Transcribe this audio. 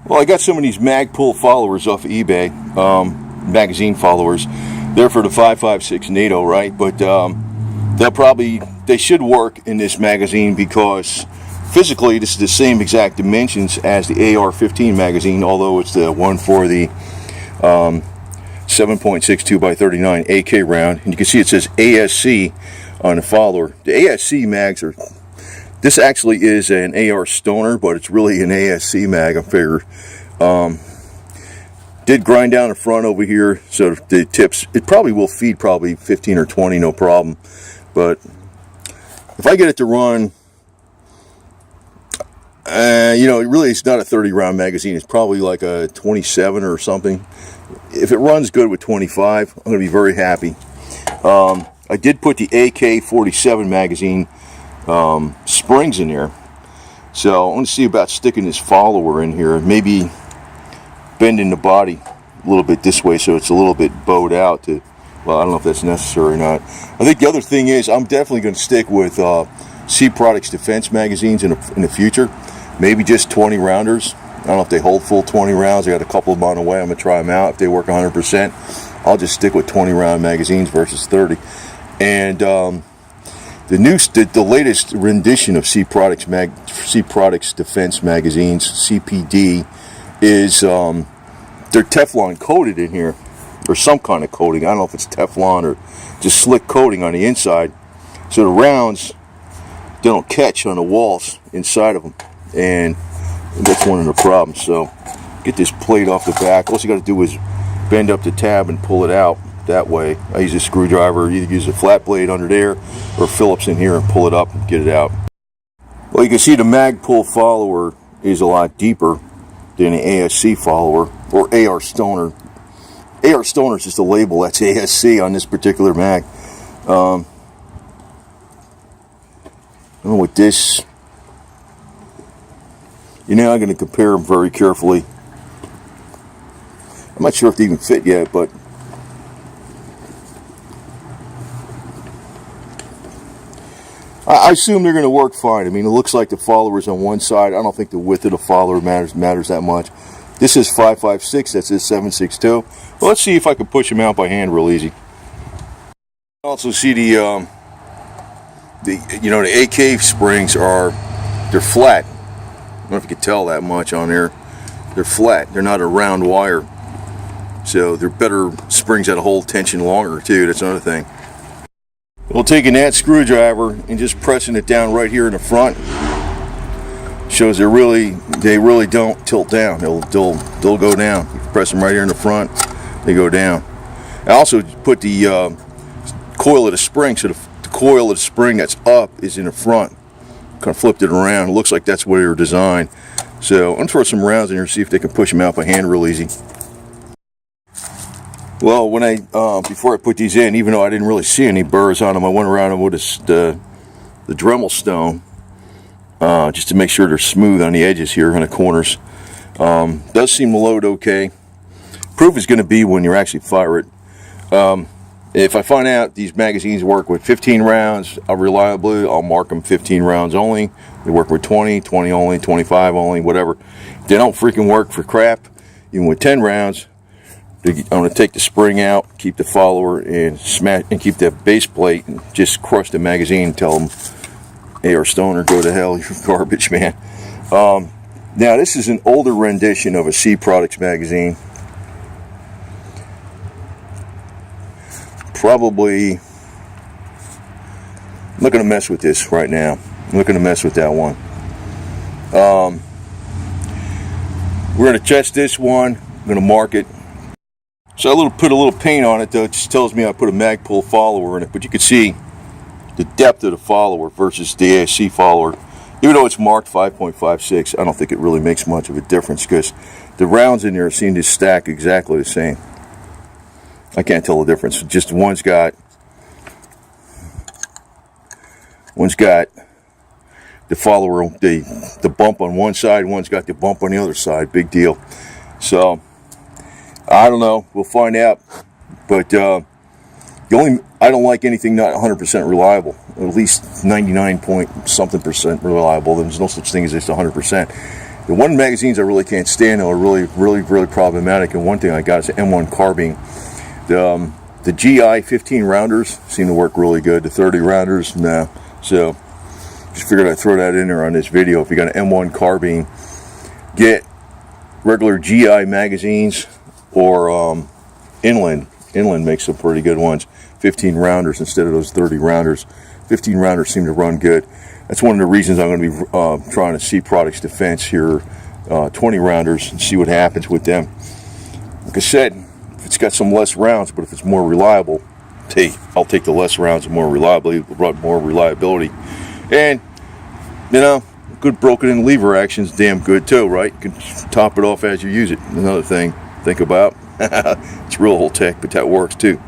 Well, I got some of these MagPull followers off of eBay, magazine followers. They're for the 5.56 NATO, right? But they should work in this magazine because physically this is the same exact dimensions as the AR-15 magazine, although it's the one for the 7.62 by 39 AK round. And you can see it says ASC on the follower. The ASC mags are, this actually is an AR Stoner, but it's really an ASC mag, I figure. Did grind down the front over here, so the tips, it probably will feed probably 15 or 20, no problem. But if I get it to run, really it's not a 30 round magazine. It's probably like a 27 or something. If it runs good with 25, I'm going to be very happy. I did put the AK-47 magazine springs in there, so I want to see about sticking this follower in here, maybe bending the body a little bit this way so it's a little bit bowed out to, well, I don't know if that's necessary or not. I think the other thing is I'm definitely going to stick with C Products defense magazines in the future, maybe just 20 rounders. I don't know if they hold full 20 rounds. I got a couple of them on the way. I'm going to try them out. If they work 100%, I'll just stick with 20 round magazines versus 30. And the latest rendition of C Products defense magazines, CPD, is they're Teflon coated in here, or some kind of coating. I don't know if it's Teflon or just slick coating on the inside, so the rounds don't catch on the walls inside of them, and that's one of the problems. So get this plate off the back. All you got to do is bend up the tab and pull it out that way. I use a screwdriver, either use a flat blade under there or Phillips in here and pull it up and get it out. Well, you can see the MagPull follower is a lot deeper than the ASC follower, or AR Stoner. AR Stoner is just a label, that's ASC on this particular mag. I don't know what this, I'm going to compare them very carefully. I'm not sure if they even fit yet, but I assume they're going to work fine. I mean, it looks like the follower's on one side. I don't think the width of the follower matters that much. This is 5.56, that's his 7.62. Well, let's see if I can push them out by hand real easy. Also see the AK springs they're flat. I don't know if you can tell that much on there. They're flat. They're not a round wire. So they're better springs that hold tension longer too. That's another thing. Well, taking that screwdriver and just pressing it down right here in the front shows they really don't tilt down. They'll go down. You press them right here in the front, they go down. I also put the coil of the spring, so the coil of the spring that's up is in the front. Kind of flipped it around. It looks like that's where they were designed. So I'm going to throw some rounds in here and see if they can push them out by hand real easy. Well, when before I put these in, even though I didn't really see any burrs on them, I went around them with the Dremel stone just to make sure they're smooth on the edges here and the corners. Does seem to load okay. Proof is going to be when you actually fire it. If I find out these magazines work with 15 rounds, I'll mark them 15 rounds only. They work with 20 only, 25 only, whatever. If they don't freaking work for crap, even with 10 rounds, I'm going to take the spring out, keep the follower, and smash and keep that base plate, and just crush the magazine and tell them, AR Stoner, go to hell, you're garbage, man. Now, this is an older rendition of a C Products magazine. Probably, I'm not going to mess with this right now. I'm not going to mess with that one. We're going to test this one. I'm going to mark it. So I put a little paint on it, though. It just tells me I put a MagPull follower in it. But you can see the depth of the follower versus the ASC follower. Even though it's marked 5.56, I don't think it really makes much of a difference because the rounds in there seem to stack exactly the same. I can't tell the difference. Just one's got the follower, the bump on one side, one's got the bump on the other side. Big deal. So I don't know. We'll find out. But I don't like anything not 100% reliable. At least 99 point something percent reliable. There's no such thing as just 100%. The one magazines I really can't stand are really problematic, and one thing I got is the M1 carbine. The GI 15 rounders seem to work really good. The 30 rounders, nah. So just figured I'd throw that in there on this video. If you got an M1 carbine, get regular GI magazines or Inland. Inland makes some pretty good ones. 15 rounders instead of those 30 rounders. 15 rounders seem to run good. That's one of the reasons I'm going to be trying to see Products Defense here, 20 rounders, and see what happens with them. Like I said, if it's got some less rounds, but if it's more reliable, I'll take the less rounds and more reliability. And, you know, good broken-in lever action is damn good too, right? You can top it off as you use it. Another thing to think about. It's real old tech, but that works too.